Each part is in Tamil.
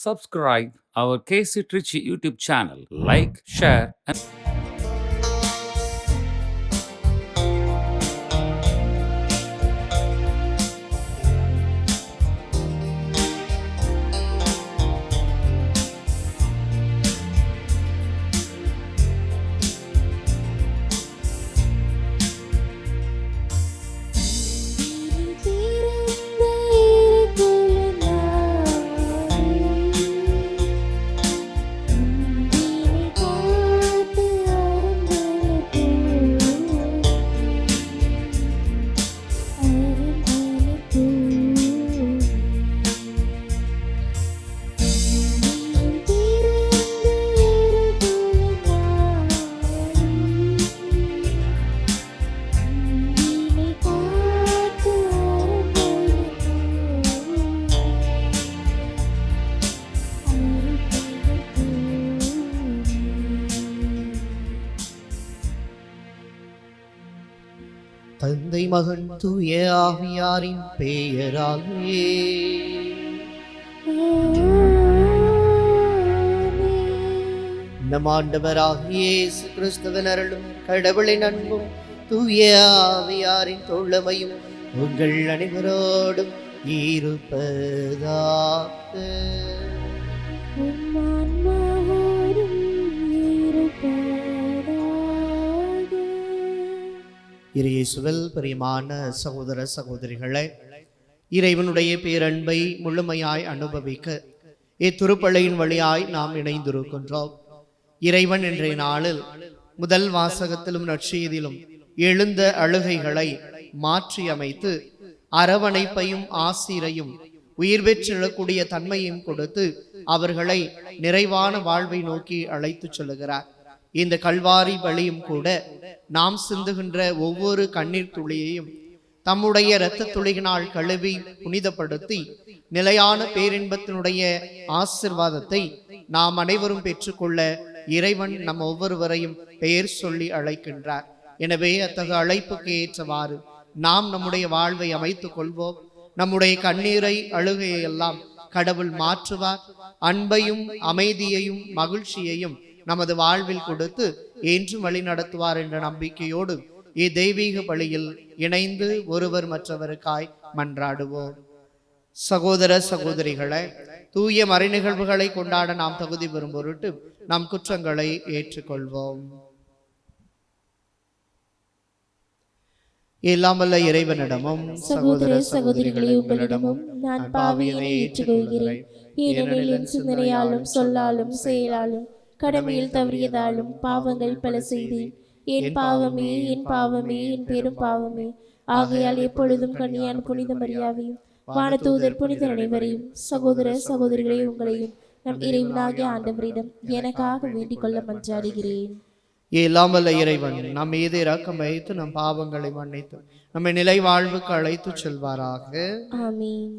subscribe our KC Trichy YouTube channel. Like, share, and தந்தை மகன் தூய ஆவியாரின் பெயராலே நம் ஆண்டவராகிய இயேசு கிறிஸ்துவின் அருளும் கடவுளின் அன்பும் தூய ஆவியாரின் தோழமையும் உங்கள் அனைவரோடும் இருப்பதாக. இயேசுவில் பிரியமான சகோதர சகோதரிகளே, இறைவனுடைய பேரன்பை முழுமையாய் அனுபவிக்க இத்திருப்பலியின் வழியாய் நாம் இணைந்திருக்கின்றோம். இறைவன் இன்றைய நாளில் முதல் வாசகத்திலும் நற்செய்தியிலும் எழுந்த அழுகைகளை மாற்றி அமைத்து அரவணைப்பையும் ஆசிரையும் உயிர் பெற்றெழக்கூடிய தன்மையும் கொடுத்து அவர்களை நிறைவான வாழ்வை நோக்கி அழைத்து செல்லுகிறார். இந்த கல்வாரி பலியும் கூட நாம் சிந்துகின்ற ஒவ்வொரு கண்ணீர் துளியையும் தம்முடைய இரத்த துளியினால் கழுவி புனிதப்படுத்தி நிலையான பேரின்பத்தினுடைய ஆசிர்வாதத்தை நாம் அனைவரும் பெற்றுக்கொள்ள இறைவன் நம் ஒவ்வொருவரையும் பெயர் சொல்லி அழைக்கின்றார். எனவே அத்தகைய அழைப்புக்கு ஏற்றவாறு நாம் நம்முடைய வாழ்வை அமைத்துக் கொள்வோம். நம்முடைய கண்ணீரை அழுகையை எல்லாம் கடவுள் மாற்றுவார். அன்பையும் அமைதியையும் மகிழ்ச்சியையும் நமது வாழ்வில் கொடுத்து என்றும் வழி நடத்துவார் என்ற நம்பிக்கையோடு தெய்வீக பலியில் இணைந்து ஒருவர் மற்றவருக்காய் மன்றாடுவோம். சகோதர சகோதரிகளை, தூய மறை நிகழ்வுகளை கொண்டாட நாம் தகுதி பெறும் பொருட்டு நம் குற்றங்களை ஏற்றுக்கொள்வோம். எல்லாம் வல்ல இறைவனிடமும் சகோதர சகோதரிகளே உங்களிடமும் நான் பாவியனை ஏற்றுக்கொள்கிறேன். ஏனெனில் என் சிந்தனையாலும் சொல்லாலும் செயலாலும் கடமையில் தவறியதாலும் பாவங்கள் பல செய்தேன். என் பாவமே என் பாவமே என் பெரும் பாவமே. ஆகையால் எப்பொழுதும் கன்னியான புனித மரியாவையும் வானதூதர் புனிதர் அனைவரையும் சகோதர சகோதரிகளே உங்களையும் நம் இறைவனாகிய ஆண்டவரிடம் எனக்காக வேண்டிக் கொள்ள மன்றாடுகிறேன். எல்லாம் வல்ல இறைவன் நம் மீது இரக்கம் வைத்து நம் பாவங்களை மன்னித்து நம்மை நிலை வாழ்வுக்கு அழைத்து செல்வாராக. ஆமீன்.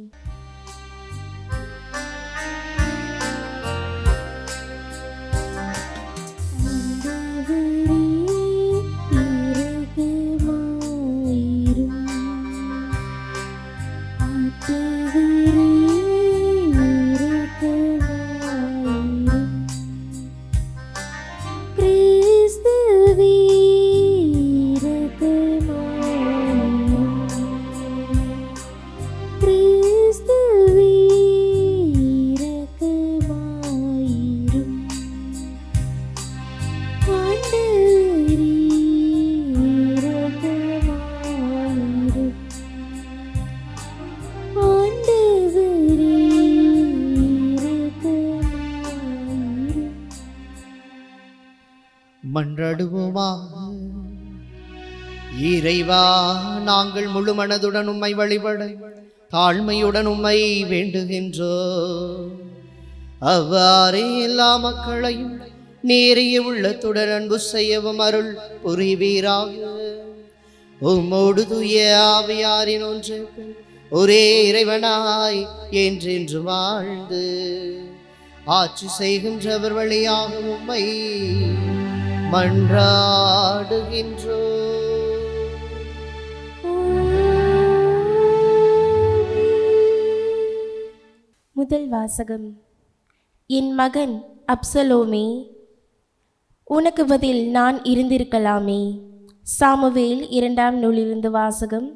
மன்றாடுவோமாக. இறைவா, நாங்கள் முழு மனதுடன் உம்மை வழிபட தாழ்மையுடன் உம்மை வேண்டுகின்றோம். அவ்வாறே எல்லா மக்களையும் நேரிய உள்ளத்துடன் அன்பு செய்யவும் அருள் புரிவீராக. உம்மோடு தூய ஆவியாரின் ஒன்று ஒரே இறைவனாய் என்றென்று வாழ்ந்து ஆட்சி செய்கின்றவர் வழியாக உம்மை மன்றாடுகின்றோ. முதல் வாசகம். என் மகன் அப்சலோமே, உனக்கு பதில் நான் இருந்திருக்கலாமே. சாமுவேல் 2ஆம் நூலிலிருந்து வாசகம்.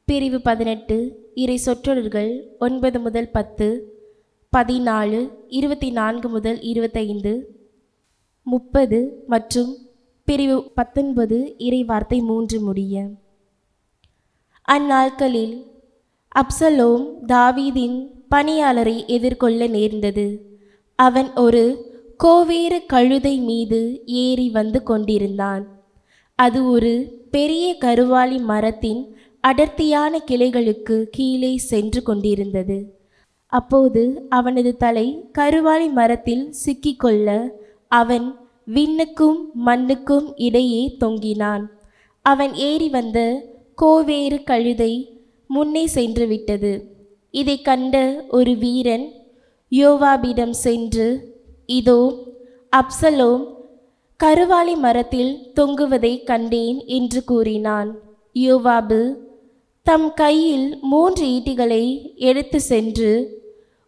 பிரிவு 18, இறை சொற்றொடர்கள் 9 முதல் 10, 14, 24 முதல் 25, 30 மற்றும் பிரிவு 19 இறை வார்த்தை 3 முடிய. அந்நாட்களில் அப்சலோம் தாவீதின் பணியாளரை எதிர்கொள்ள நேர்ந்தது. அவன் ஒரு கோவேறு கழுதை மீது ஏறி வந்து கொண்டிருந்தான். அது ஒரு பெரிய கருவாலி மரத்தின் அடர்த்தியான கிளைகளுக்கு கீழே சென்று கொண்டிருந்தது. அப்போது அவனது தலை கருவாலி மரத்தில் சிக்கிக்கொள்ள அவன் விண்ணுக்கும் மண்ணுக்கும் இடையே தொங்கினான். அவன் ஏறி வந்த கோவேறு கழுதை முன்னே சென்று விட்டது. இதை கண்ட ஒரு வீரன் யோவாபிடம் சென்று, இதோ அப்சலோம் கருவாலி மரத்தில் தொங்குவதை கண்டேன் என்று கூறினான். யோவாபு தம் கையில் 3 ஈட்டிகளை எடுத்து சென்று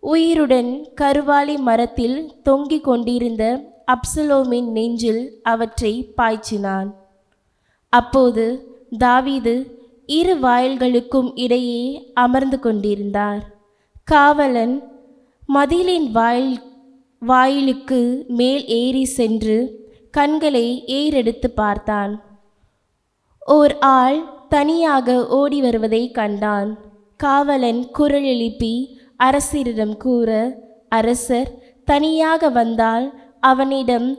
உயிருடன் கருவாலி மரத்தில் தொங்கிக் கொண்டிருந்த அப்சலோமின் நெஞ்சில் அவற்றை பாய்ச்சினான். அப்போது தாவீது 2 வாயில்களுக்கும் இடையே அமர்ந்து கொண்டிருந்தார். காவலன் மதிலின் வாயிலுக்கு மேல் ஏறி சென்று கண்களை ஏறெடுத்து பார்த்தான். ஓர் ஆள் தனியாக ஓடி வருவதை கண்டான். காவலன் குரல் எழுப்பி அரசரிடம் கூற, அரசர் தனியாக வந்தால் அவனிடம்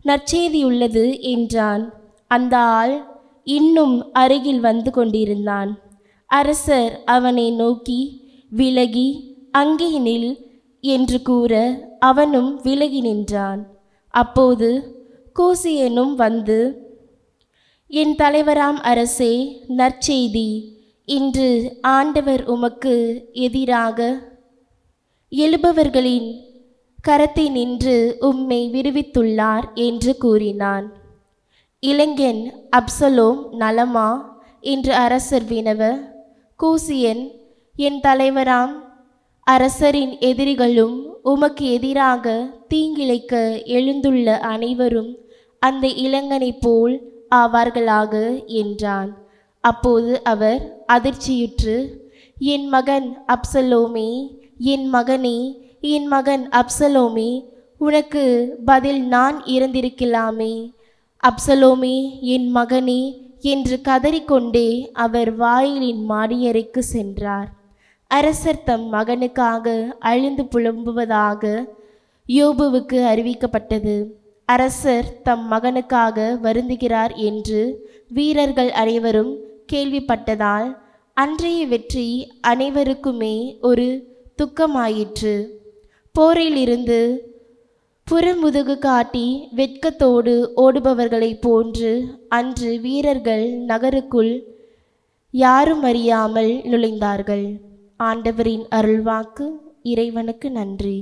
நற்செய்தியுள்ளது என்றான். அந்த ஆள் இன்னும் அருகில் வந்து கொண்டிருந்தான். அரசர் அவனை நோக்கி, விலகி அங்கே நில் என்று கூற அவனும் விலகி நின்றான். அப்போது கூசியனும் வந்து, என் தலைவராம் அரசே, நற்செய்தி, இன்று ஆண்டவர் உமக்கு எதிராக எழுபவர்களின் கரத்தை நின்று உம்மை விடுவித்துள்ளார் என்று கூறினான். இளைஞன் அப்சலோம் நலமா என்று அரசர் வினவ, கூசியன், என் தலைவராம் அரசரின் எதிரிகளும் உமக்கு எதிராக தீங்கிழைக்க எழுந்துள்ள அனைவரும் அந்த இளைஞனைப் போல் ஆவார்களாக என்றான். அப்போது அவர் அதிர்ச்சியுற்று, என் மகன் அப்சலோமே, என் மகனே, என் மகன் அப்சலோமே, உனக்கு பதில் நான் இருந்திருக்கலாமே. அப்சலோமே, என் மகனே என்று கதறிக்கொண்டே அவர் வாயிலின் மாடியறைக்கு சென்றார். அரசர் தம் மகனுக்காக அழுந்து புலம்புவதாக யோபுவுக்கு அறிவிக்கப்பட்டது. அரசர் தம் மகனுக்காக வருந்துகிறார் என்று வீரர்கள் அனைவரும் கேள்விப்பட்டதால் அன்றைய வெற்றி அனைவருக்குமே ஒரு துக்கமாயிற்று. போரிலிருந்து புறமுதுகு காட்டி வெட்கத்தோடு ஓடுபவர்களைப் போன்று அன்று வீரர்கள் நகருக்குள் யாரும் அறியாமல் நுழைந்தார்கள். ஆண்டவரின் அருள்வாக்கு. இறைவனுக்கு நன்றி.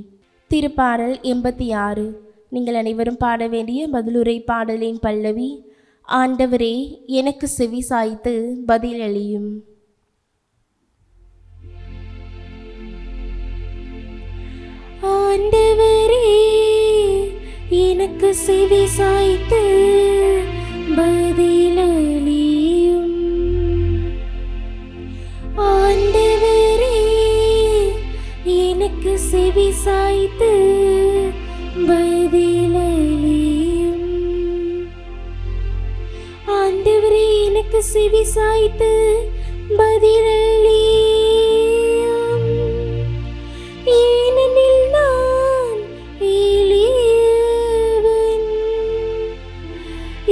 திருப்பாடல் 86. நீங்கள் அனைவரும் பாட வேண்டிய பதிலுரை பாடலின் பல்லவி. ஆண்டவரே, எனக்கு செவி சாய்த்து பதிலளியும். ஆண்டவரே, எனக்கு செவி சாய்த்து பதிலளியும். ஆண்டவரே, எனக்கு செவி சாய்த்து பதிலளியும். ஆண்டவரே, எனக்கு செவி சாய்த்து பதிலளியும். ஏனெனில் நான் எளியவன்,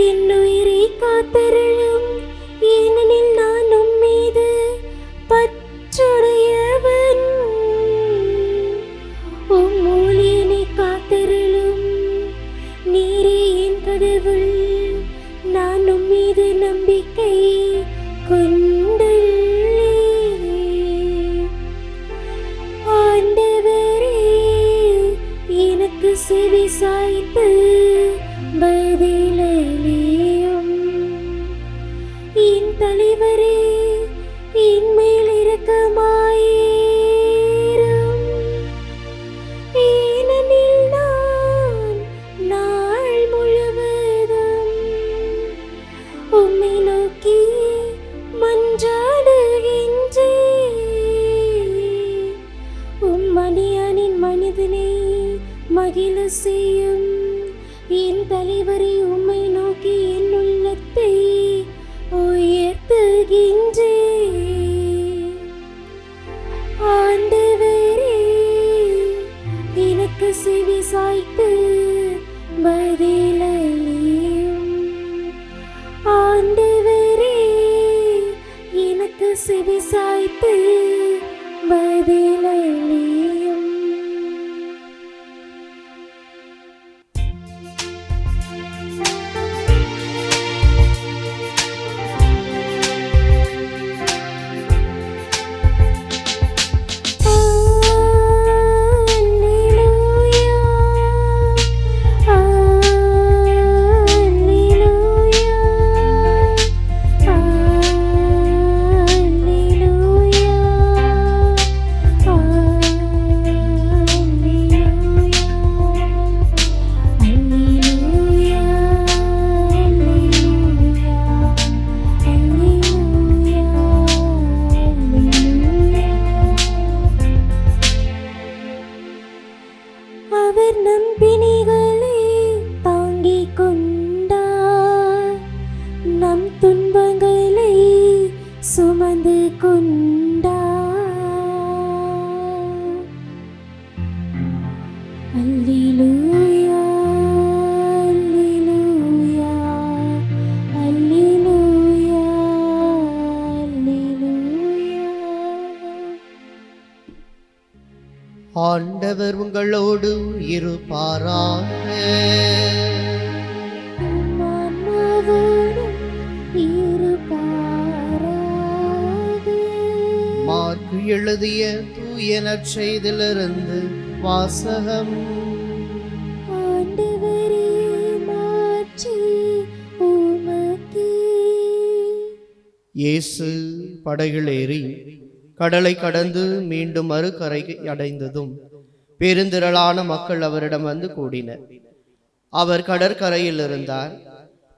என் உயிரை காத்தருளும். ஏனெனில் நான் உம்மீது பற்றுடையவன், உம் ஊழியனை காத்தருளும். நீரே என் கடவுள், நான் உம்மீது நம்பிக்கை கொண்டுள்ளேன். ஆண்டவரே, எனக்கு செவி சாய்த்து பதிலளியும். என் தலைவரே, என் மேல் இரக்கமாயிரும். ஏனெனில் நான் மகிழ செய்யும் என் தலைவரை உம்மை நோக்கி என் உள்ளத்தை உயர்த்துகின்றேன். ஆண்டவரே, எனக்கு செவி சாய்த்து பதிலளியும். ஆண்டவரே, எனக்கு செவி சாய்த்து பதிலளியும். அவர் நம் பிணிகளை தாங்கிக் கொண்டார், நம் துன்பங்களை சுமந்து கொண்டார். அல்லேலூயா, அல்லேலூயா, அல்லேலூயா, அல்லேலூயா. ஆண்டவர் உங்களோடு இருப்பாராக. உம் ஆன்மாவோடும் இருப்பாராக. மாற்கு எழுதிய தூய நற்செய்தியிலிருந்து வாசகம். ஆண்டவரே, மாட்சி உமக்கே. இயேசு படகில் ஏறி கடலை கடந்து மீண்டும் மறுகரை அடைந்ததும் பெருந்திரளான மக்கள் அவரிடம் வந்து கூடினர். அவர் கடற்கரையில் இருந்தார்.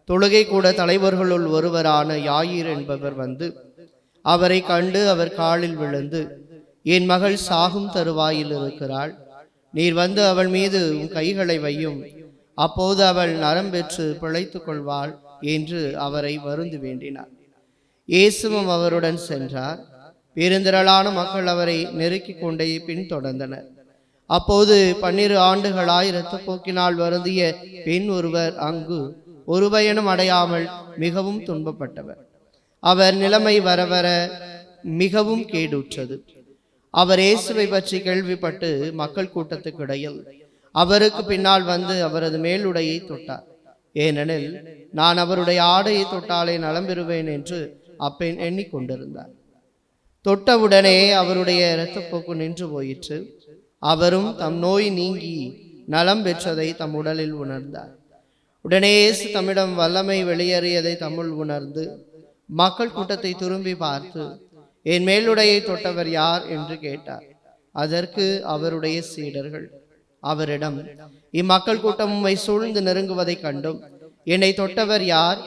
தொழுகை கூட தலைவர்களுள் ஒருவரான யாயிர் என்பவர் வந்து அவரை கண்டு அவர் காலில் விழுந்து, என் மகள் சாகும் தருவாயில் இருக்கிறாள், நீர் வந்து அவள் மீது உன் கைகளை வையும், அப்போது அவள் நரம் பெற்று பிழைத்துக் கொள்வாள் என்று அவரை வருந்து வேண்டினார். இயேசுவும் அவருடன் சென்றார். பெருந்திரளான மக்கள் அவரை நெருக்கிக் கொண்டே பின்தொடர்ந்தனர். அப்போது 12 ஆண்டுகளாய் இரத்தப்போக்கினால் வருந்திய பெண் ஒருவர் அங்கு ஒரு பயனும் அடையாமல் மிகவும் துன்பப்பட்டவர். அவர் நிலைமை வர வர மிகவும் கேடுற்றது. அவர் இயேசுவை பற்றி கேள்விப்பட்டு மக்கள் கூட்டத்துக்கு இடையில் அவருக்கு பின்னால் வந்து அவரது மேலுடையை தொட்டார். ஏனெனில் நான் அவருடைய ஆடையை தொட்டாலே நலம் பெறுவேன் என்று அப்பெண் எண்ணிக்கொண்டிருந்தார். தொட்டவுடனே அவருடைய இரத்தப்போக்கு நின்று போயிற்று. அவரும் தம் நோய் நீங்கி நலம் பெற்றதை தம் உடலில் உணர்ந்தார். உடனே இயேசு தம்மிடம் வல்லமை வெளியேறியதை தம்முள் உணர்ந்து மக்கள் கூட்டத்தை திரும்பி பார்த்து, என் மேலுடையை தொட்டவர் யார் என்று கேட்டார். அதற்கு அவருடைய சீடர்கள் அவரிடம், இம்மக்கள் கூட்டம் உம்மை சூழ்ந்து நெருங்குவதைக் கண்டும் என்னை தொட்டவர் யார்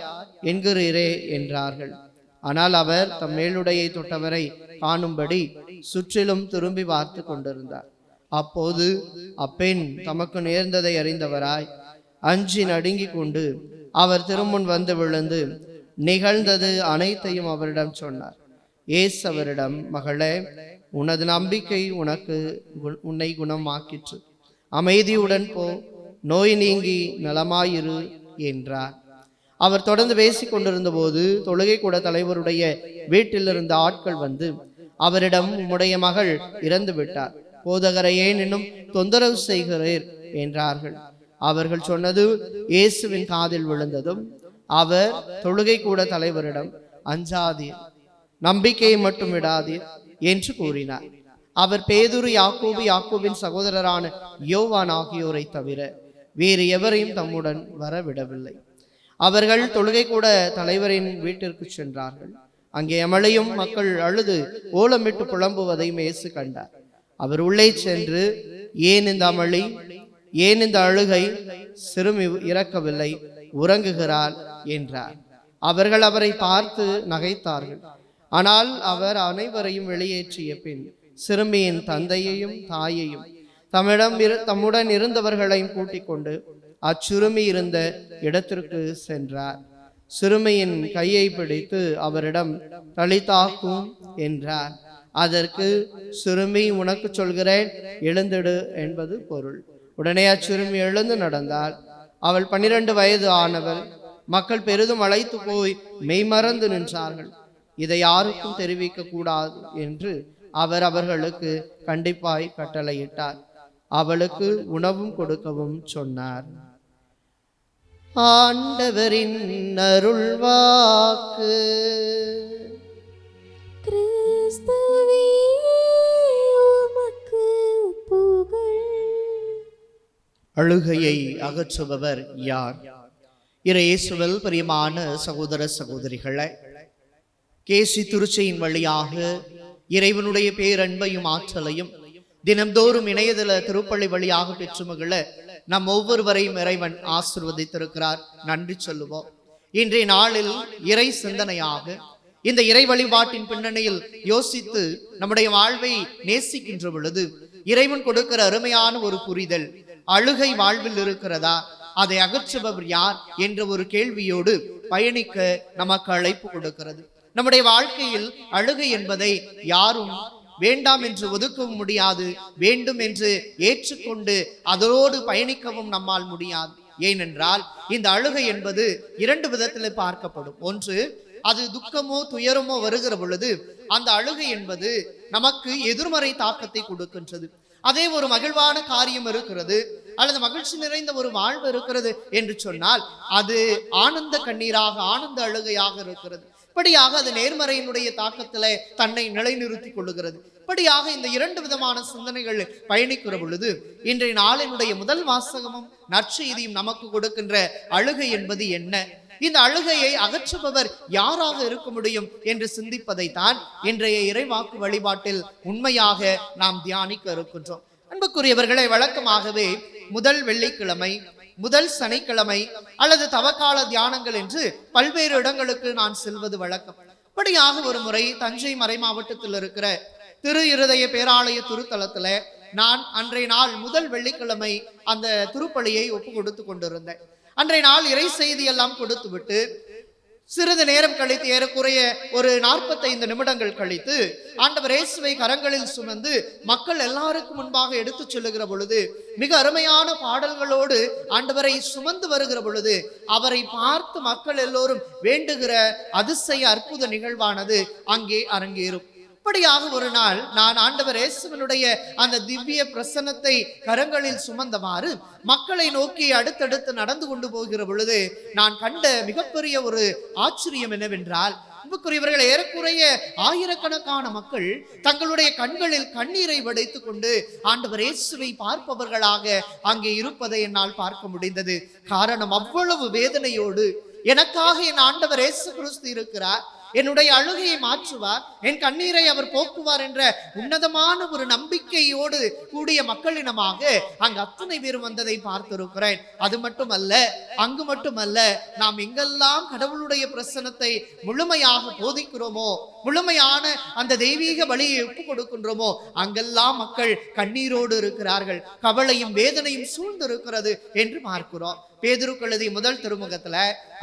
என்கிறீரே என்றார்கள். ஆனால் அவர் தம் மேலுடையை தொட்டவரை காணும்படி சுற்றிலும் திரும்பி பார்த்து கொண்டிருந்தார். அப்போது அப்பெண் தமக்கு நேர்ந்ததை அறிந்தவராய் அஞ்சி நடுங்கிக் கொண்டு அவர் திருமுன் வந்து விழுந்து நிகழ்ந்தது அனைத்தையும் அவரிடம் சொன்னார். இயேசு அவரிடம், மகளே, உனது நம்பிக்கை உன்னை குணமாக்கிற்று, அமைதியுடன் போ, நோய் நீங்கி நலமாயிரு என்றார். அவர் தொடர்ந்து பேசிக் கொண்டிருந்த போது தொழுகை கூட தலைவருடைய வீட்டிலிருந்த ஆட்கள் வந்து அவரிடம், உம்முடைய மகள் இறந்து விட்டார், போதகரை ஏன் இன்னும் தொந்தரவு செய்கிறீர் என்றார்கள். அவர்கள் சொன்னது இயேசுவின் காதில் விழுந்ததும் அவர் தொழுகை கூட தலைவரிடம், அஞ்சாதீர், நம்பிக்கையை மட்டும் விடாதீர் என்று கூறினார். அவர் பேதுரு, யாக்கோபு, யாக்கோபின் சகோதரரான யோவான் ஆகியோரை தவிர வேறு எவரையும் தம்முடன் வரவிடவில்லை. அவர்கள் தொழுகை கூட தலைவரின் வீட்டிற்கு சென்றார்கள். அங்கே அமளியும் மக்கள் அழுது ஓலமிட்டு புலம்புவதையும் இயேசு கண்டார். அவர் உள்ளே சென்று, ஏன் இந்த அமளி, ஏன் இந்த அழுகை, சிறுமி இறக்கவில்லை, உறங்குகிறாள் என்றார். அவர்கள் அவரை பார்த்து நகைத்தார்கள். ஆனால் அவர் அனைவரையும் வெளியேற்றிய பின் சிறுமியின் தந்தையையும் தாயையும் தம்முடன் இருந்தவர்களையும் கூட்டிக் கொண்டு அச்சிறுமி இருந்த இடத்திற்கு சென்றார். சிறுமியின் கையை பிடித்து அவரிடம் தலித்தாக்கும் என்றார். அதற்கு சிறுமி, உனக்கு சொல்கிறேன், எழுந்திடு என்பது பொருள். உடனே அச்சிறுமி எழுந்து நடந்தாள். அவள் 12 வயது ஆனவள். மக்கள் பெரிதும் அழைத்து போய் மெய்மறந்து நின்றார்கள். இதை யாருக்கும் தெரிவிக்க கூடாது என்று அவர் அவர்களுக்கு கண்டிப்பாய் கட்டளையிட்டார். அவளுக்கு உணவும் கொடுக்கவும் சொன்னார். ஆண்டவரின் அருள்வாக்கு. கிறிஸ்துவே உமக்கு புகழ். அழுகையை அகற்றுபவர் யார்? இயேசுவில் பிரியமான சகோதர சகோதரிகளே, கேசி திருச்சையின் வழியாக இறைவனுடைய பேரன்பையும் ஆற்றலையும் தினம்தோறும் இணையதள திருப்பள்ளி வழியாக பெற்று மகிழ நம் ஒவ்வொருவரையும் இறைவன் ஆசிர்வதித்திருக்கிறார். நன்றி சொல்லுவோம். இன்றைய நாளில் இறை சிந்தனையாக இந்த இறை வழிபாட்டின் பின்னணியில் யோசித்து நம்முடைய வாழ்வை நேசிக்கின்ற பொழுது இறைவன் கொடுக்கிற அருமையான ஒரு புரிதல், அழுகை வாழ்வில் இருக்கிறதா, அதை அகற்றுபவர் யார் என்ற ஒரு கேள்வியோடு பயணிக்க நமக்கு அழைப்பு கொடுக்கிறது. நம்முடைய வாழ்க்கையில் அழுகை என்பதை யாரும் வேண்டாம் என்று ஒதுக்கவும் முடியாது, வேண்டும் என்று ஏற்றுக்கொண்டு அதோடு பயணிக்கவும் நம்மால் முடியாது. ஏனென்றால் இந்த அழுகை என்பது 2 விதத்தில் பார்க்கப்படும். ஒன்று, அது துக்கமோ துயரமோ வருகிற பொழுது அந்த அழுகை என்பது நமக்கு எதிர்மறை தாக்கத்தை கொடுக்கின்றது. அதே ஒரு மகிழ்வான காரியம் இருக்கிறது அல்லது மகிழ்ச்சி நிறைந்த ஒரு வாழ்வு இருக்கிறது என்று சொன்னால் அது ஆனந்த கண்ணீராக, ஆனந்த அழுகையாக இருக்கிறது. இப்படியாக அது நேர்மறையினுடைய தாக்கத்திலே தன்னை நிலைநிறுத்திக் கொள்ளுகிறது. இப்படியாக இந்த 2 விதமான சிந்தனைகள் பயணிக்கிற பொழுது இன்றைய நாளினுடைய முதல் வாசகமும் நற்செய்தியும் நமக்கு கொடுக்கின்ற அழுகை என்பது என்ன, இந்த அழுகையை அகற்றுபவர் யாராக இருக்க முடியும் என்று சிந்திப்பதைத்தான் இன்றைய இறைவாக்கு வழிபாட்டில் உண்மையாக நாம் தியானிக்க இருக்கின்றோம். அன்புக்குரியவர்களை, வழக்கமாகவே முதல் வெள்ளிக்கிழமை, முதல் சனிக்கிழமை அல்லது தவக்கால தியானங்கள் என்று பல்வேறு இடங்களுக்கு நான் செல்வது வழக்கம். அப்படியாக ஒரு முறை தஞ்சை மறை மாவட்டத்தில் இருக்கிற திரு இருதய பேராலய திருத்தலத்துல நான் அன்றைய நாள் முதல் வெள்ளிக்கிழமை அந்த திருப்பலியை ஒப்பு கொடுத்து கொண்டிருந்தேன். அன்றைய நாள் இறை செய்தி எல்லாம் கொடுத்து விட்டு சிறிது நேரம் கழித்து, ஏறக்குறைய ஒரு 45 நிமிடங்கள் கழித்து, ஆண்டவர் இயேசுவை கரங்களில் சுமந்து மக்கள் எல்லாருக்கும் முன்பாக எடுத்து செல்லுகிற பொழுது மிக அருமையான பாடல்களோடு ஆண்டவரை சுமந்து வருகிற பொழுது அவரை பார்த்து மக்கள் எல்லோரும் வேண்டுகிற அதிசய அற்புத நிகழ்வானது அங்கே அரங்கேறும். இப்படியாக ஒரு நாள் நான் ஆண்டவர் இயேசுவினுடைய அந்த திவ்ய பிரசன்னத்தை கரங்களில் சுமந்தவாறு மக்களை நோக்கி அடுத்தடுத்து நடந்து கொண்டு போகிற பொழுது நான் கண்ட மிகப்பெரிய ஒரு ஆச்சரியம் என்னவென்றால், அன்புக்குரியவர்கள், ஏறக்குறைய ஆயிரக்கணக்கான மக்கள் தங்களுடைய கண்களில் கண்ணீரை வடைத்துக் கொண்டு ஆண்டவர் இயேசுவை பார்ப்பவர்களாக அங்கே இருப்பதை என்னால் பார்க்க முடிந்தது. காரணம், அவ்வளவு வேதனையோடு எனக்காக என் ஆண்டவர் இயேசு கிறிஸ்து இருக்கிறார், என்னுடைய அழுகையை மாற்றுவார், என் கண்ணீரை அவர் போக்குவார் என்ற உன்னதமான ஒரு நம்பிக்கையோடு கூடிய மக்களினமாக அங்கு அத்தனை பேரும் வந்ததை பார்த்திருக்கிறேன். அது மட்டுமல்ல, அங்கு மட்டுமல்ல, நாம் எங்கெல்லாம் கடவுளுடைய பிரசன்னத்தை முழுமையாக போதிக்கிறோமோ, முழுமையான அந்த தெய்வீக பலியை ஒப்பு கொடுக்கின்றோமோ, அங்கெல்லாம் மக்கள் கண்ணீரோடு இருக்கிறார்கள், கவலையும் வேதனையும் சூழ்ந்து இருக்கிறது என்று பார்க்கிறோம். பேதுரு எழுதிய முதல் திருமுகத்துல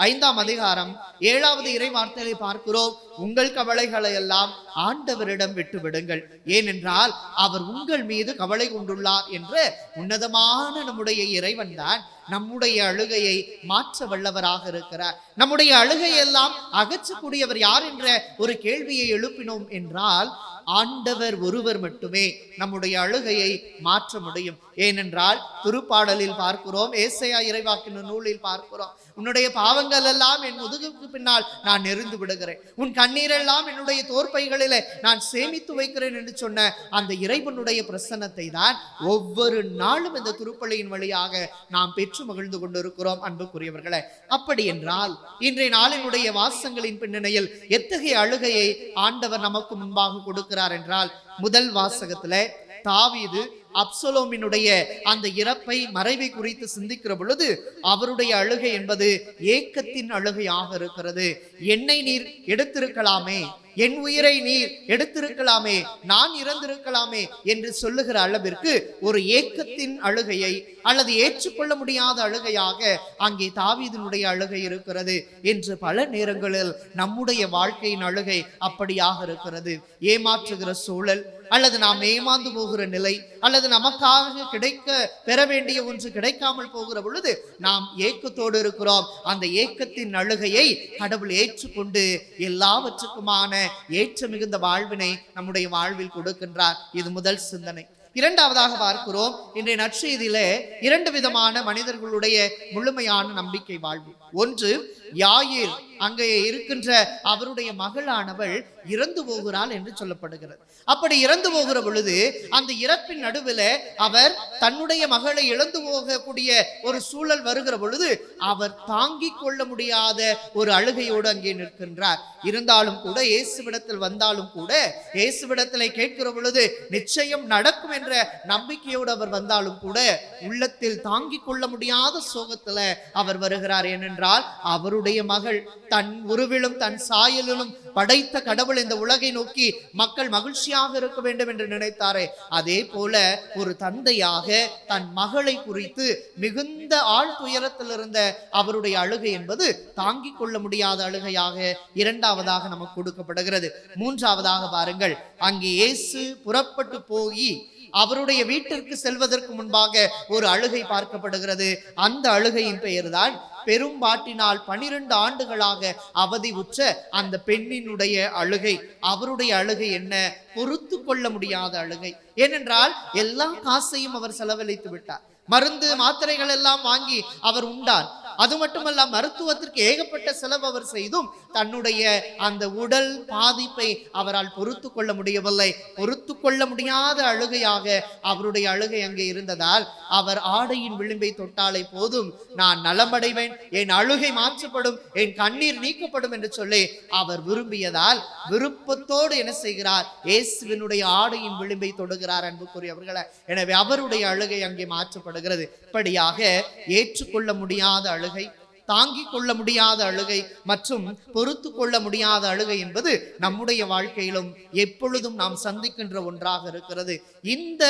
5ஆம் அதிகாரம் 7வது இறை வார்த்தையை பார்க்கிறோம். உங்கள் கவலைகளை எல்லாம் ஆண்டவரிடம் விட்டு விடுங்கள், ஏனென்றால் அவர் உங்கள் மீது கவலை கொண்டுள்ளார் என்ற உன்னதமான நம்முடைய இறைவன் தான் நம்முடைய அழுகையை மாற்ற வல்லவராக இருக்கிறார். நம்முடைய அழுகையெல்லாம் அகற்றக்கூடியவர் யார் என்ற ஒரு கேள்வியை எழுப்பினோம் என்றால் ஆண்டவர் ஒருவர் மட்டுமே நம்முடைய அழுகையை மாற்ற முடியும். ஏனென்றால் திருப்பாடலில் பார்க்கிறோம், ஏசாயா இறைவாக்கின நூலில் பார்க்கிறோம், உன்னுடைய பாவங்கள் எல்லாம் என் முதுகுக்கு பின்னால் நான் எறிந்து விடுகிறேன், உன் கண்ணீரெல்லாம் என்னுடைய தோற்பைகளிலே நான் சேமித்து வைக்கிறேன் என்று சொன்ன அந்த இறைவனுடைய பிரசன்னத்தை தான் ஒவ்வொரு நாளும் இந்த திருப்பலியின் வழியாக நாம் பெற்று மகிழ்ந்து கொண்டிருக்கிறோம். அன்புக்குரியவர்களே, அப்படி என்றால் இன்றைய நாளினுடைய வாசகங்களின் பின்னணியில் எத்தகைய அழுகையை ஆண்டவர் நமக்கு முன்பாக கொடுக்கிறார் என்றால், முதல் வாசகத்துல தாவீது அப்சலோமினுடைய அந்த இறப்பை, மறைவை குறித்து சிந்திக்கிற பொழுது அவருடைய அழுகை என்பது ஏக்கத்தின் அழுகையாக இருக்கிறது. என்னை நீர் எடுத்திருக்கலாமே, என் உயிரை நீர் எடுத்திருக்கலாமே, நான் இறந்திருக்கலாமே என்று சொல்லுகிற அளவிற்கு ஒரு ஏக்கத்தின் அழுகையை அல்லது ஏற்றுக்கொள்ள முடியாத அழுகையாக அங்கே தாவீதினுடைய அழுகை இருக்கிறது என்று பல நேரங்களில் நம்முடைய வாழ்க்கையின் அழுகை அப்படியாக இருக்கிறது. ஏமாற்றுகிற சூழல் அல்லது நாம் ஏமாந்து போகிற நிலை அல்லது நமக்காக பெற வேண்டிய ஒன்று கிடைக்காமல் போகிற பொழுது நாம் ஏக்கத்தோடு இருக்கிறோம். அந்த ஏக்கத்தின் அழுகையை கடவுள் ஏற்றுக்கொண்டு எல்லாவற்றுக்குமான ஏற்ற மிகுந்த வாழ்வினை நம்முடைய வாழ்வில் கொடுக்கின்றார். இது முதல் சிந்தனை. இரண்டாவதாக பார்க்கிறோம், இன்றைய நற்செய்தியிலே 2 விதமான மனிதர்களுடைய முழுமையான நம்பிக்கை வாழ்வு. ஒன்று, யாயிர் அங்கே இருக்கின்ற அவருடைய மகளானவள் இறந்து போகிறாள் என்று சொல்லப்படுகிறது. அப்படி இறந்து போகிற பொழுது அந்த இறப்பின் நடுவில் அவர் தன்னுடைய மகளை இழந்து போகக்கூடிய ஒரு சூழல் வருகிற பொழுது அவர் தாங்கிக் கொள்ள முடியாத ஒரு அழுகையோடு அங்கே நிற்கின்றார். இருந்தாலும் கூட இயேசுவிடத்தில் வந்தாலும் கூட இயேசுவிடத்தில் கேட்கிற பொழுது நிச்சயம் நடக்கும் என்ற நம்பிக்கையோடு அவர் வந்தாலும் கூட உள்ளத்தில் தாங்கிக் கொள்ள முடியாத சோகத்துல அவர் வருகிறார். ஏனென்றால் அவருடைய மகள் தன் உருவிலும் தன் சாயலிலும் படைத்த கடவுள் இந்த உலகை நோக்கி மக்கள் மகிழ்ச்சியாக இருக்க வேண்டும் என்று நினைத்தாரே, அதே போல ஒரு தந்தையாக தன் மகளை குறித்து மிகுந்த ஆழ் துயரத்தில் இருந்த அவருடைய அழுகை என்பது தாங்கிக் கொள்ள முடியாத அழுகையாக இரண்டாவதாக நமக்கு கொடுக்கப்படுகிறது. மூன்றாவதாக பாருங்கள், அங்கே இயேசு புறப்பட்டு போய் அவருடைய வீட்டிற்கு செல்வதற்கு முன்பாக ஒரு அழுகை பார்க்கப்படுகிறது. அந்த அழுகையின் பெயர்தான் பெரும்பாட்டினால் 12 ஆண்டுகளாக அவதி உற்ற அந்த பெண்ணினுடைய அழுகை. அவருடைய அழுகை என்ன? பொறுத்து கொள்ள முடியாத அழுகை. ஏனென்றால் எல்லா காசையும் அவர் செலவழித்து விட்டார். மருந்து மாத்திரைகள் எல்லாம் வாங்கி அவர் உண்டார். அது மட்டுமல்ல, மருத்துவத்திற்கு ஏகப்பட்ட செலவு அவர் செய்தும் தன்னுடைய அந்த உடல் பாதிப்பை அவரால் பொறுத்து கொள்ள முடியவில்லை. பொறுத்து கொள்ள முடியாத அழுகையாக அவருடைய அழுகை அங்கே இருந்ததால் அவர் ஆடையின் விளிம்பை தொட்டாலே போதும், நான் நலமடைவேன், என் அழுகை மாற்றப்படும், என் கண்ணீர் நீக்கப்படும் என்று சொல்லி அவர் விரும்பியதால் விருப்பத்தோடு என்ன செய்கிறார்? இயேசுவினுடைய ஆடையின் விளிம்பை தொடுகிறார். அன்புக்குரியவர்களே, எனவே அவருடைய அழுகை அங்கே மாற்றப்படுகிறது. இப்படியாக ஏற்றுக்கொள்ள முடியாத அழுகை, தாங்கிக் கொள்ள முடியாத அழுகை மற்றும் பொறுத்து கொள்ள முடியாத அழுகை என்பது நம்முடைய வாழ்க்கையிலும் எப்பொழுதும் நாம் சந்திக்கின்ற ஒன்றாக இருக்கிறது. இந்த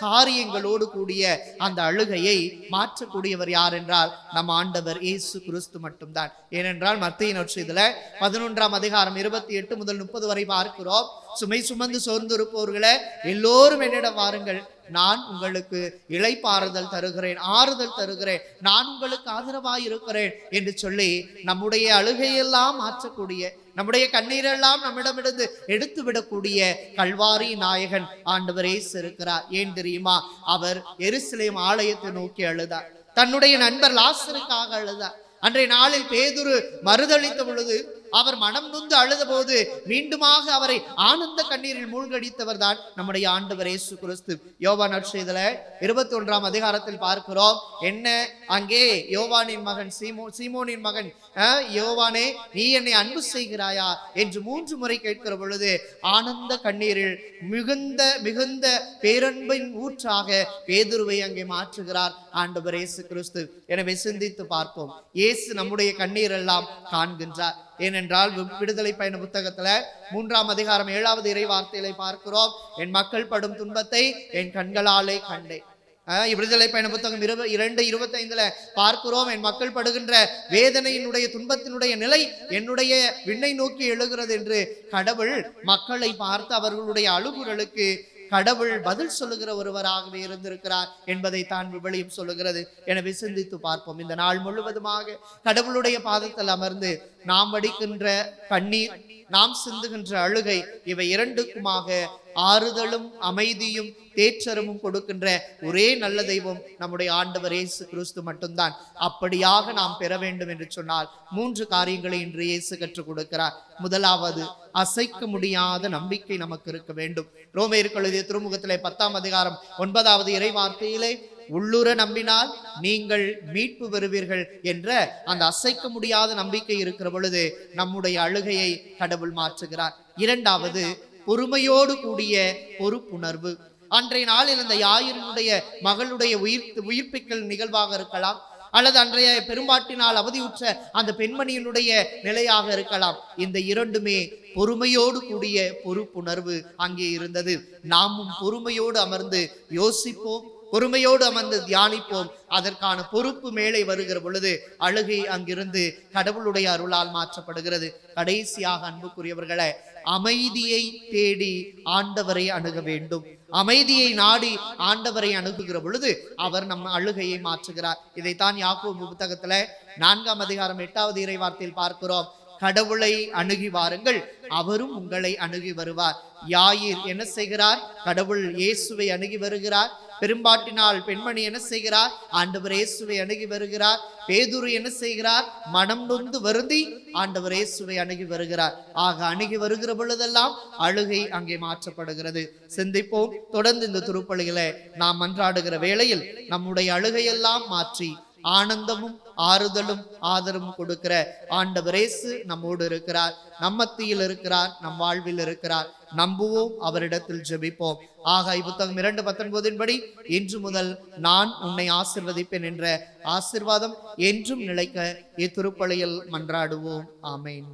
காரியங்களோடு கூடிய அந்த அழுகையை மாற்றக்கூடியவர் யார் என்றால் நம் ஆண்டவர் இயேசு கிறிஸ்து மட்டும்தான். ஏனென்றால் மத்தேயு நற்செய்தியில 11ஆம் அதிகாரம் 28 முதல் 30 வரை பார்க்கிறோம், சுமை சுமந்து சோர்ந்து இருப்பவர்களே எல்லோரும் என்னிடம் வாருங்கள், நான் உங்களுக்கு இளைப்பாறுதல் தருகிறேன், ஆறுதல் தருகிறேன், நான் உங்களுக்கு ஆதரவாய் இருக்கிறேன் என்று சொல்லி நம்முடைய அழுகையெல்லாம் மாற்றக்கூடிய, நம்முடைய கண்ணீரெல்லாம் நம்மிடமிருந்து எடுத்து விடக்கூடிய கல்வாரி நாயகன் ஆண்டவர் இயேசு இருக்கிறார். ஏன் தெரியுமா? அவர் எருசலேம் ஆலயத்தை நோக்கி அழுதார். தன்னுடைய நண்பர் லாசருக்காக அழுதார். அன்றைய நாளில் பேதுரு மறுதளித்த பொழுது அவர் மனம் நொந்து அழுத போது மீண்டுமாக அவரை ஆனந்த கண்ணீரில் மூழ்கடித்தவர் தான் நம்முடைய ஆண்டவர் இயேசு கிறிஸ்து. யோவான் நற்செய்தியில 21ஆம் அதிகாரத்தில் பார்க்கிறோம், என்ன அங்கே யோவானின் மகன் சீமோனின் மகன் யோவானே, நீ என்னை அன்பு செய்கிறாயா என்று 3 முறை கேட்கிற பொழுது ஆனந்த கண்ணீரில் மிகுந்த மிகுந்த பேரன்பின் ஊற்றாக பேதுருவை அங்கே மாற்றுகிறார் ஆண்டவர் இயேசு கிறிஸ்து. எனவே சிந்தித்து பார்ப்போம், இயேசு நம்முடைய கண்ணீர் எல்லாம் காண்கின்றார். ஏனென்றால் விடுதலை பயண புத்தகத்துல 3ஆம் அதிகாரம் 7வது இறை வார்த்தைகளை பார்க்கிறோம், என் மக்கள் படும் துன்பத்தை என் கண்களாலே கண்டேன். விடுதலை பயண புத்தகம் 2:25 பார்க்கிறோம், என் மக்கள் படுகின்ற வேதனையினுடைய துன்பத்தினுடைய நிலை என்னுடைய விண்ணை நோக்கி எழுகிறது என்று கடவுள் மக்களை பார்த்து அவர்களுடைய அழுகுறலுக்கு கடவுள் பதில் சொல்லுகிற ஒருவராகவே இருந்திருக்கிறார் என்பதை தான் விவிலியம் சொல்லுகிறது. எனவே சிந்தித்து பார்ப்போம். இந்த நாள் முழுவதுமாக கடவுளுடைய பாதத்தில் அமர்ந்து நாம் வடிக்கின்ற கண்ணீர், நாம் சிந்துகின்ற அழுகை, இவை இரண்டுக்குமாக ஆறுதலும் அமைதியும் தேற்றரமும் கொடுக்கின்ற ஒரே நல்ல தெய்வம் நம்முடைய ஆண்டவர் இயேசு கிறிஸ்து மட்டும்தான். அப்படியாக நாம் பெற வேண்டும் என்று சொன்னால் 3 காரியங்களை இன்று இயேசு கற்றுக் கொடுக்கிறார். முதலாவது, அசைக்க முடியாத நம்பிக்கை நமக்கு இருக்க வேண்டும். ரோமேயருக்கு எழுதிய திருமுகத்திலே 10ஆம் அதிகாரம் 9வது இறை வார்த்தையிலே, உள்ளுர நம்பினால் நீங்கள் மீட்பு பெறுவீர்கள் என்ற அந்த அசைக்க முடியாத நம்பிக்கை இருக்கிற பொழுது நம்முடைய அழுகையை கடவுள் மாற்றுகிறார். இரண்டாவது, பொறுமையோடு கூடிய பொறுப்புணர்வு. அன்றைய நாளில் இந்த யாயிரினுடைய மகளுடைய உயிர்ப்பிக்கல் நிகழ்வாக இருக்கலாம், அல்லது அன்றைய பெரும்பாட்டினால் அவதியுற்ற அந்த பெண்மணியினுடைய நிலையாக இருக்கலாம். இந்த இரண்டுமே பொறுமையோடு கூடிய பொறுப்புணர்வு அங்கே இருந்தது. நாமும் பொறுமையோடு அமர்ந்து யோசிப்போம், பொறுமையோடு அமர்ந்து தியானிப்போம். அதற்கான பொறுப்பு மேலே வருகிற பொழுது அழுகை அங்கிருந்து கடவுளுடைய அருளால் மாற்றப்படுகிறது. கடைசியாக அன்புக்குரியவர்களே, அமைதியை தேடி ஆண்டவரை அணுக வேண்டும். அமைதியை நாடி ஆண்டவரை அணுகுகிற பொழுது அவர் நம்ம அழுகையை மாற்றுகிறார். இதைத்தான் யாக்கோபு புத்தகத்துல 4ஆம் அதிகாரம் 8வது இறைவார்த்தையில் பார்க்கிறோம். கடவுளை அணுகி வாருங்கள், அவரும் உங்களை அணுகி வருவார். யாயிர் என்ன செய்கிறார்? கடவுள் இயேசுவை அணுகி வருகிறார். பெரும்பாட்டினால் பெண்மணி என்ன செய்கிறார்? ஆண்டவர் இயேசுவை அணுகி வருகிறார். பேதுரு என்ன செய்கிறார்? மனம் நொந்து வருந்தி ஆண்டவர் இயேசுவை அணுகி வருகிறார். ஆக அணுகி வருகிற பொழுதெல்லாம் அழுகை அங்கே மாற்றப்படுகிறது. சிந்திப்போம். தொடர்ந்து இந்த திருப்பலிகளை நாம் மன்றாடுகிற வேளையில் நம்முடைய அழுகையெல்லாம் மாற்றி ஆனந்தமும் ஆறுதலும் ஆதரவும் கொடுக்கிற ஆண்டவர் இயேசு நம்மோடு இருக்கிறார், நம்மத்தியில் இருக்கிறார், நம் வாழ்வில் இருக்கிறார். நம்புவோம், அவரிடத்தில் ஜெபிப்போம். ஆகாய் புத்தகம் 2:19 படி இன்று முதல் நான் உன்னை ஆசிர்வதிப்பேன் என்ற ஆசிர்வாதம் என்றும் நிலைக்க இத்திருப்பலியில் மன்றாடுவோம். ஆமென்.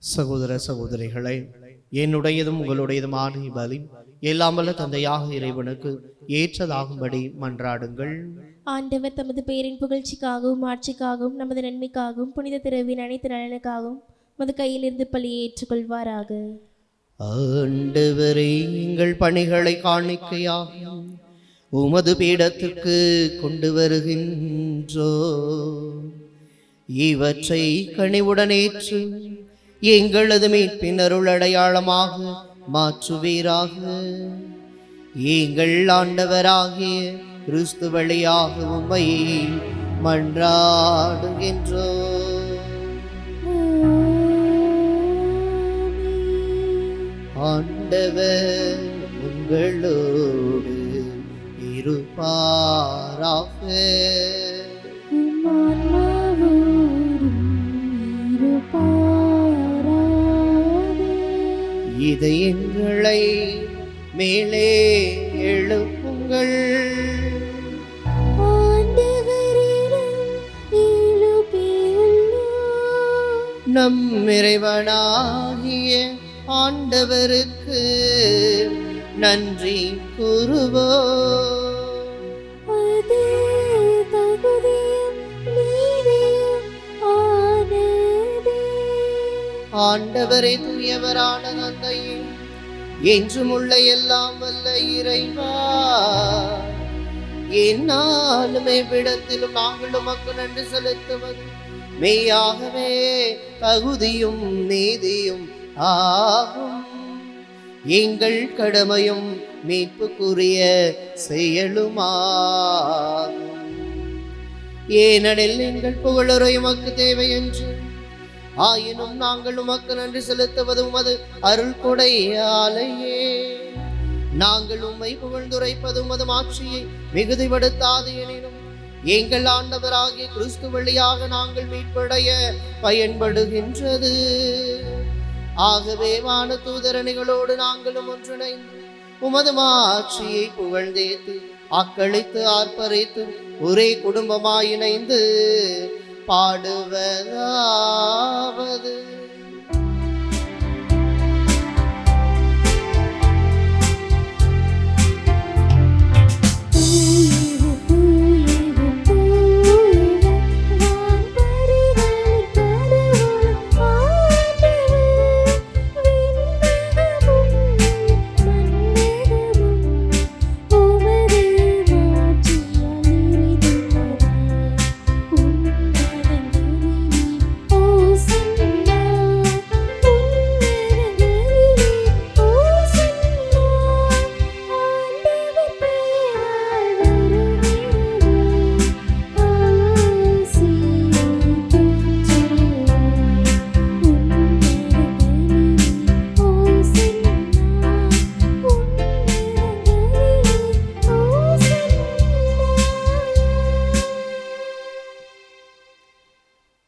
சகோதர சகோதரிகளை, என்னுடையதும் உங்களுடையதுமான பலி எல்லாம் வல்ல தந்தையாக இறைவனுக்கு ஏற்றதாகும்படி மன்றாடுங்கள். ஆண்டவர் தமது பேரின் புகழ்ச்சிக்காகவும் ஆட்சிக்காகவும் நமது நன்மைக்காகவும் புனித திரவின் அனைத்து நலனுக்காகவும் மது கையிலிருந்து பலியை ஏற்றுக்கொள்வாராக. ஆண்டவரே, எங்கள் பணிகளை காணிக்கையாக உமது பீடத்துக்கு கொண்டு வருகின்றோ. இவற்றை கனிவுடன் ஏற்று எங்களது மீட்பின் அருள் அடையாளமாக மாற்றுவீராக. எங்கள் ஆண்டவராகிய கிறிஸ்து வழியாக உம்மை மன்றாடுகின்றோ. ஆண்டவர் உங்களோடு இருப்பாராக. இதயங்களை மேலே எழுப்புங்கள். நம் இறைவனாகிய ஆண்டவருக்கு நன்றி கூறுவோம். ஆண்டவரே, தூயவரான தந்தையே, என்றும் உள்ள எல்லாம் வல்ல இறைவா, என்னாலும் எவ்விடத்திலும் நாங்கள் உமக்கு நன்றி செலுத்துவது மெய்யாகவே தகுதியும் நீதியும் ஆகும். எங்கள் கடமையும் மீட்புக்குரிய செயலுமாகும். ஏனெனில் எங்கள் புகழுரை உமக்கு தேவை என்று, ஆயினும் நாங்கள் உமக்கு நன்றி செலுத்துவது உமது அருள் கொடையாலேயே. நாங்கள் உம்மை புகழ்ந்துரைப்பது உமது மாட்சியை மிகுதிப்படுத்தாது எனினும் எங்கள் ஆண்டவராகிய கிறிஸ்து வழியாக நாங்கள் மீட்படைய பயன்படுகின்றது. ஆகவே வான தூதரணிகளோடு நாங்களும் ஒன்றிணைந்து உமது மாட்சியை புகழ்ந்தேத்து அக்களித்து ஆர்ப்பரித்து ஒரே குடும்பமாய் இணைந்து பாடுவதாவது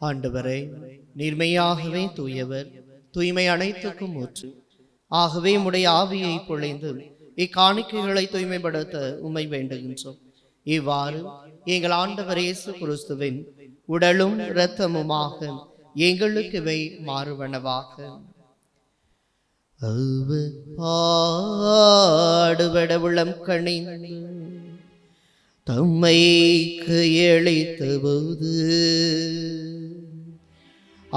ஆண்டவரே, நீர்மையாகவே தூயவர், தூய்மை அனைத்துக்கும் ஊற்று. ஆகவே உம்முடைய ஆவியை பொழிந்து இக்காணிக்கைகளை தூய்மைப்படுத்த உம்மை வேண்டுகின்றோம். இவ்வாறு எங்கள் ஆண்டவர் இயேசு கிறிஸ்துவின் உடலும் இரத்தமுமாக எங்களுக்கு இவை மாறுவனவாக. அவர் பாடுபட உளம் கனிந்து தம்மை கையளித்த போது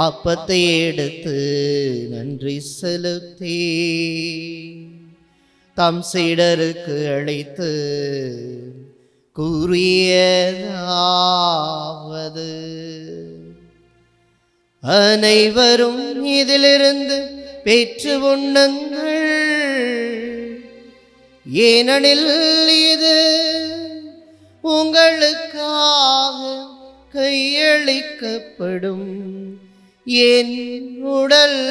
அப்பத்தை எடுத்து நன்றி செலுத்தி தம் சீடருக்கு அளித்து கூறியதாவது, அனைவரும் இதிலிருந்து பெற்று உண்ணுங்கள், ஏனெனில் இது உங்களுக்காக கையளிக்கப்படும் என் உடல்.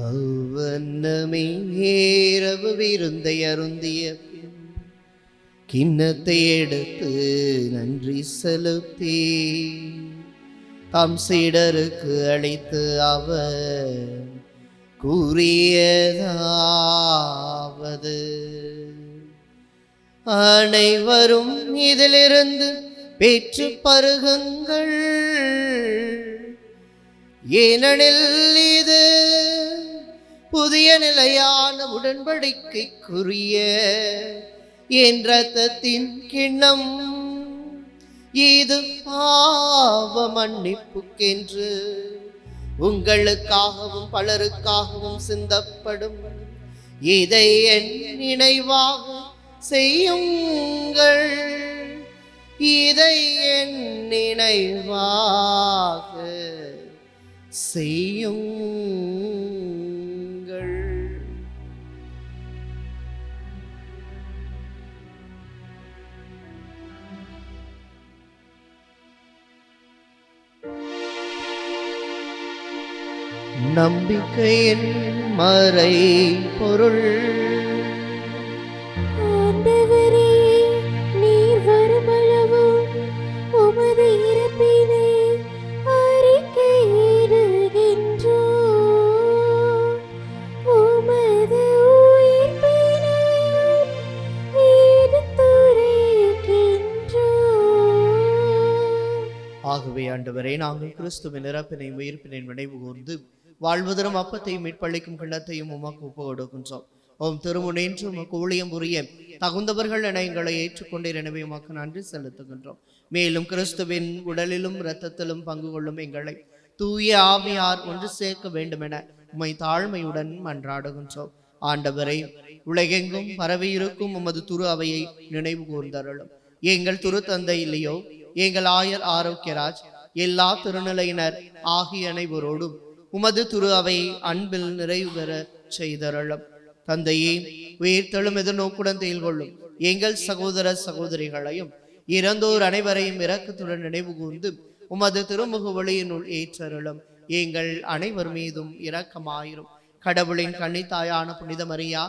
அவ்வண்ணமே இரவு விருந்தை அருந்திய பின் கிண்ணத்தை எடுத்து நன்றி செலுத்தி தம் சீடருக்கு அளித்து அவர் கூறியதாவது, அனைவரும் இதிலிருந்து பெற்று பருகுங்கள், ஏனெனில் இது புதிய நிலையான உடன்படிக்கைக்குரிய என் இரத்தத்தின் கிண்ணம். இது பாவ மன்னிப்புக்கென்று உங்களுக்காகவும் பலருக்காகவும் சிந்தப்படும். இதை என் நினைவாக செய்யுங்கள், இதை என் நினைவாக செய்யுங்கள். நம்பிக்கையின் மறை பொருள். ஆண்டவரே, நீர் வருமளவும் உமது இறப்பினை அறிக்கையிடுகின்றோம், உமது உயிர்ப்பினையும் எடுத்துரைக்கின்றோம். ஆகவே ஆண்டவரே, நாங்கள் கிறிஸ்துவின் இறப்பினை உயிர்ப்பினை நினைவு கூர்ந்து வாழ்வதரும் அப்பத்தையும் மீட்பளிக்கும் கிண்ணத்தையும் உமக்கு ஒப்பு கொடுக்கின்றோம். ஓம் திருமுனின்று உமக்கு ஊழியம் புரிய தகுந்தவர்கள் என எங்களை ஏற்றுக்கொண்டீர், எனவே உமக்கு நன்றி செலுத்துகின்றோம். மேலும் கிறிஸ்துவின் உடலிலும் இரத்தத்திலும் பங்கு கொள்ளும் எங்களை தூய ஆவியார் ஒன்று சேர்க்க வேண்டும் என உம்மை தாழ்மையுடன் மன்றாடுகின்றோம். ஆண்டவரை, உலகெங்கும் பரவியிருக்கும் உமது துரு அவையை நினைவு கூர்ந்தருளும். எங்கள் துரு தந்தை இல்லையோ, எங்கள் ஆயர் ஆரோக்கியராஜ், எல்லா திருநிலையினர் ஆகிய அனைவரோடும் உமது துரு அவை அன்பில் நிறைவு பெற செய்தருளும். தந்தையே, உயிர்த்தெழும் எதிர்நோக்குடன் செயல்கொள்ளும் எங்கள் சகோதர சகோதரிகளையும் இறந்தோர் அனைவரையும் இரக்கத்துடன் நினைவு கூர்ந்து உமது திருமுக ஒளியினுள் ஏற்றருளும். எங்கள் அனைவர் மீதும் இரக்கமாயிரும். கடவுளின் கன்னித்தாயான புனித மரியா,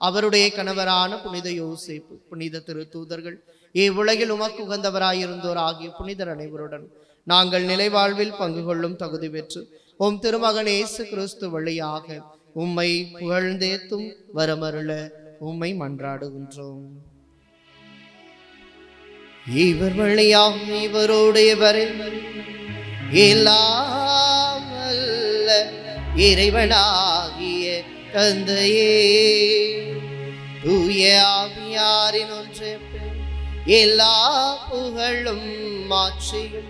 அவருடைய கணவரான புனித யோசேப்பு, புனித திருத்தூதர்கள், இவ்வுலகில் உமக்கு உகந்தவராயிருந்தோர் ஆகிய புனிதர் அனைவருடன் நாங்கள் நிலைவாழ்வில் பங்கு கொள்ளும் தகுதி பெற்று உம் திருமகன் இயேசு கிறிஸ்து வழியாக உம்மை புகழ்ந்தேத்தும் வரமருள உம்மை மன்றாடுகின்றோம். இவர் வழியாக இவரோடு இவரில் எல்லாம் வல்ல இறைவனாகிய தந்தையே தூய ஆவியாரின் ஒன்றிப்பில் எல்லா புகழும் மாட்சியும்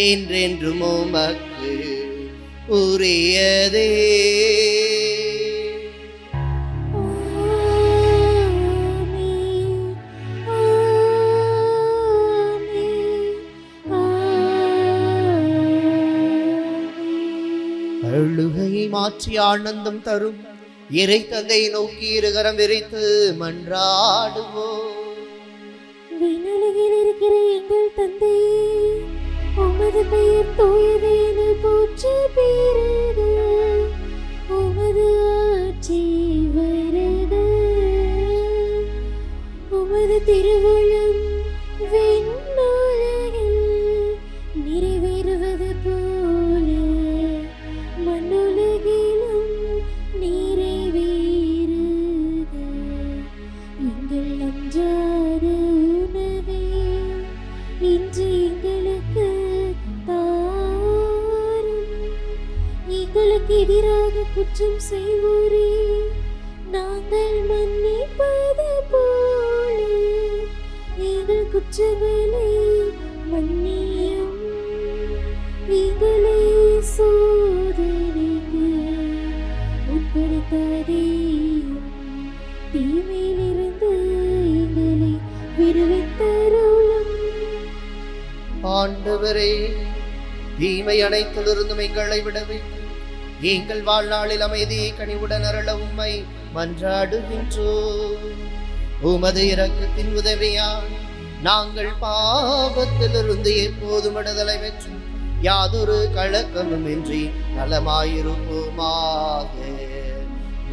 என்றென்றும் உமக்கு உரியதே. அழுகையை மாற்றி ஆனந்தம் தரும் இறை தந்தை நோக்கி இருகரம் விரித்து மன்றாடுவோம். விண்ணுலகில் இருக்கிற எங்கள் தந்தையே, உமது பெயர் தூயது என போற்றி பெறுக. உமது ஆட்சி வருக. உமது திருவுளம் விண்ணுலகில் நிறைவேறுவது போல மண்ணுலகிலும் நிறைவேறுக. எங்கள் அன்றாட உணவை இன்று எங்களுக்கு தாரும். எங்களுக்கு எதிராக குற்றம் செய்வோரே நாங்கள் மன்னிப்பது போல எங்கள் குற்றங்களை மன்னியும். எங்களை சோதனைக்கு உட்படுத்தாதேயும், தீமையிலிருந்து எங்களை விடுவித்தருளும். ஆண்டவரே, தீமை அனைத்திலிருந்தும் எங்களை விடுவித்து எங்கள் வாழ்நாளில் அமைதியை கனிவுடன் அருள உம்மை மன்றாடுகின்றோம். உமது இரக்கத்தின் உதவியால் நாங்கள் பாவத்திலிருந்து எப்போதும் விடுதலை பெற்று யாதொரு கலக்கமும் இன்றி நலமாயிருப்போமாக.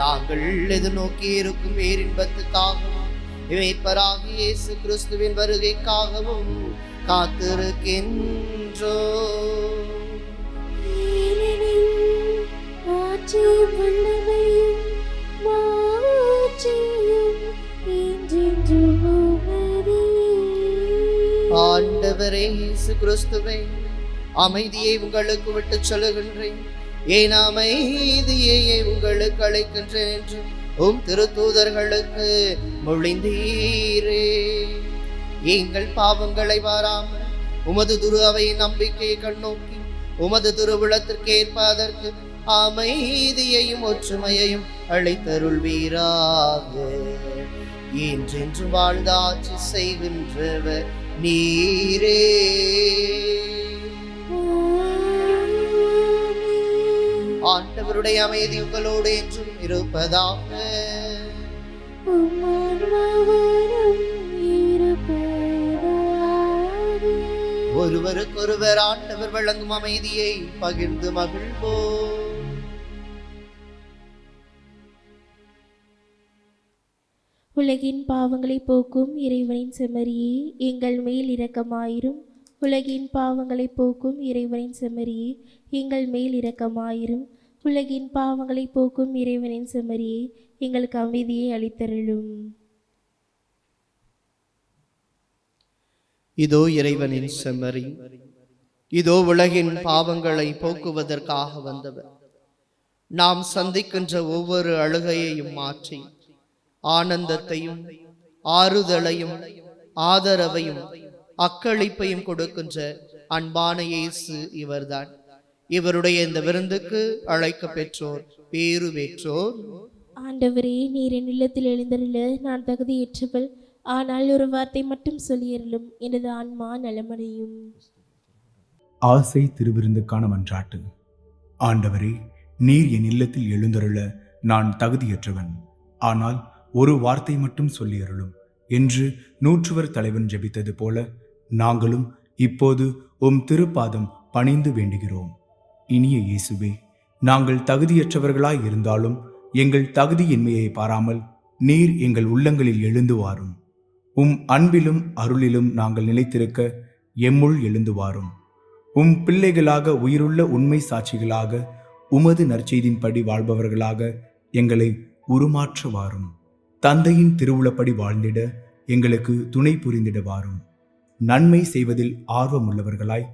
நாங்கள் எதிர்நோக்கி இருக்கும் பேரின்பத்துக்காகவும் மீட்பராகிய இயேசு கிறிஸ்துவின் வருகைக்காகவும் காத்திருக்கின்றோம். ஆட்சியும் வல்லமையும் மாட்சியும் என்றென்றும் உமதே. ஆண்டவரே இயேசு கிறிஸ்துவே, அமைதியை உங்களுக்கு விட்டுச் சொல்லுகின்றேன், ஏன் அமைதியை உங்களுக்கு அளிக்கின்றேன் என்று உம் திருத்தூதர்களுக்கு மொழிந்தீரே. எங்கள் பாவங்களை வாராமல் உமது துரு அவையின் நம்பிக்கையை கண்ணோக்கி உமது திருவிழத்திற்கு ஏற்பதற்கு அமைதியையும் ஒற்றுமையையும் அளித்தருள்வீராக. என்றென்று வாழ்ந்து ஆட்சி செய்கின்றவர் நீரே. ஆண்டவருடைய அமைதி உங்களோடு என்றும் இருப்பதாக. ஒருவருக்கொருவர் ஆண்டவர் வழங்கும் அமைதியை பகிர்ந்து மகிழ்வோம். உலகின் பாவங்களை போக்கும் இறைவனின் செம்மறியே, எங்கள் மேல் இரக்கமாயிரும். உலகின் பாவங்களை போக்கும் இறைவனின் செம்மறியே, எங்கள் மேல் இரக்கமாயிரும். உலகின் பாவங்களை போக்கும் இறைவனின் செம்மறியே, எங்களுக்கு அமைதியை அளித்தருளும். இதோ இறைவனின் செம்மறி, இதோ உலகின் பாவங்களை போக்குவதற்காக வந்தவர். நாம் சந்திக்கின்ற ஒவ்வொரு அழுகையையும் மாற்றி ஆனந்தத்தையும் ஆறுதலையும் ஆதரவையும் அக்களிப்பையும் கொடுக்கின்ற அன்பான இயேசு இவர்தான். இவருடைய இந்த விருந்துக்கு அழைக்க பெற்றோர் பேறு பெற்றோர். ஆண்டவரே, நீர் என் இல்லத்தில் எழுந்தருள நான் தகுதியற்றவள். ஆனால் ஒரு வார்த்தை மட்டும் சொல்லியருளும், எனது ஆன்மா நலமடையும். ஆசை திருவிருந்துக்கான மன்றாட்டு. ஆண்டவரே, நீர் என் இல்லத்தில் எழுந்தருள நான் தகுதியற்றவன். ஆனால் ஒரு வார்த்தை மட்டும் சொல்லியருளும் என்று 100 தலைவன் ஜெபித்தது போல நாங்களும் இப்போது உம் திருப்பாதம் பணிந்து வேண்டுகிறோம். இனிய இயேசுவே, நாங்கள் தகுதியற்றவர்களாய் இருந்தாலும் எங்கள் தகுதியின்மையை பாராமல் நீர் எங்கள் உள்ளங்களில் எழுந்து வாரும். உம் அன்பிலும் அருளிலும் நாங்கள் நிலைத்திருக்க எம்முள் எழுந்து வாரும். உம் பிள்ளைகளாக உயிருள்ள உண்மை சாட்சிகளாக உமது நற்செய்தின்படி வாழ்பவர்களாக எங்களை உருமாற்ற வாரும். தந்தையின் திருவுளப்படி வாழ்ந்திட எங்களுக்கு துணை புரிந்திட வாரும். நன்மை செய்வதில் ஆர்வமுள்ளவர்களாய்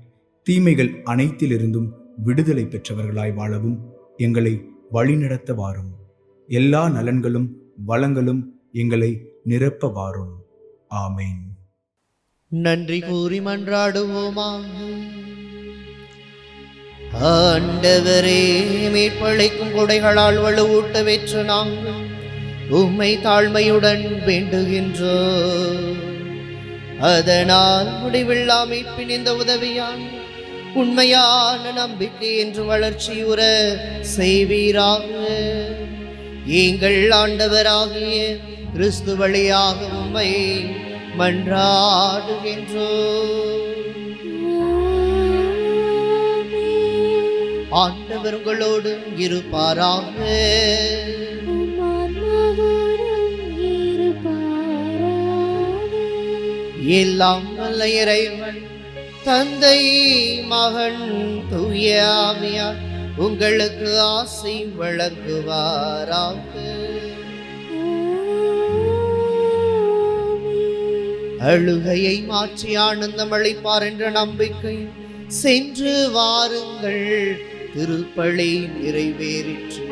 தீமைகள் அனைத்திலிருந்தும் விடுதலை பெற்றவர்களாய் வாழவும் எங்களை வழிநடத்த வாரும். எல்லா நலன்களும் வளங்களும் எங்களை நிரப்ப வாரும். ஆமேன். நன்றி கூறி மன்றாடுவோமாக. ஆண்டவரே, மீட்பளிக்கும் கொடைகளால் வலுவூட்ட பெற்ற நாங்கள் உம்மை தாழ்மையுடன் வேண்டுகின்றோம். அதனால் முடிவில்லா மீட்பின் இந்த உதவியால் உண்மையான நம்பிக்கை என்று வளர்ச்சியுற செய்வீராக. எங்கள் ஆண்டவராகிய கிறிஸ்து வழியாக உம்மை மன்றாடுகின்றோம். ஆண்டவர் உங்களோடு இருப்பாராக. எல்லாம் வல்ல இறைவன் தந்தை மகன் தூய ஆவியார் உங்களுக்கு ஆசை வழங்குவாராக. அழுகையை மாற்றி ஆனந்தம் அளிப்பார் என்ற நம்பிக்கை சென்று வாருங்கள். திருப்பலி நிறைவேறிற்று.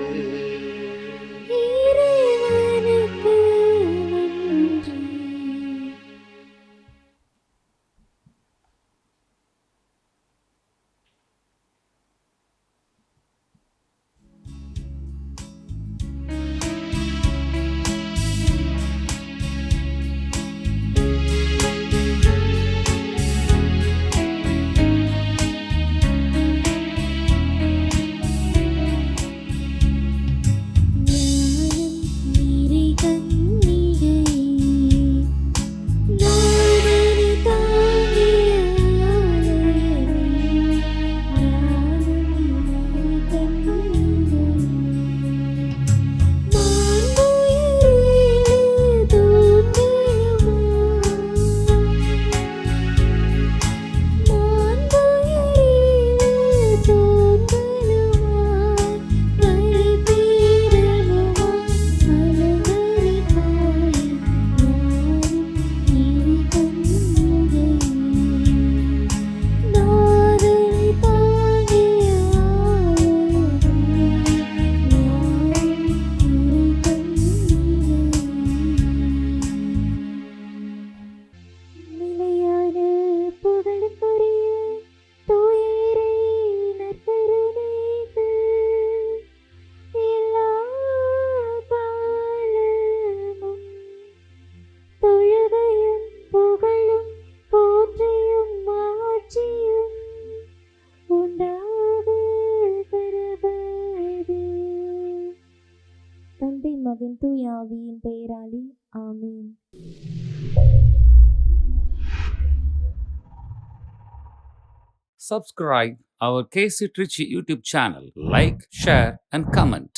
தந்தை மகன் தூய ஆவியின் பெயராலே ஆமென். Subscribe our KC Trichy YouTube channel. Like, share and comment.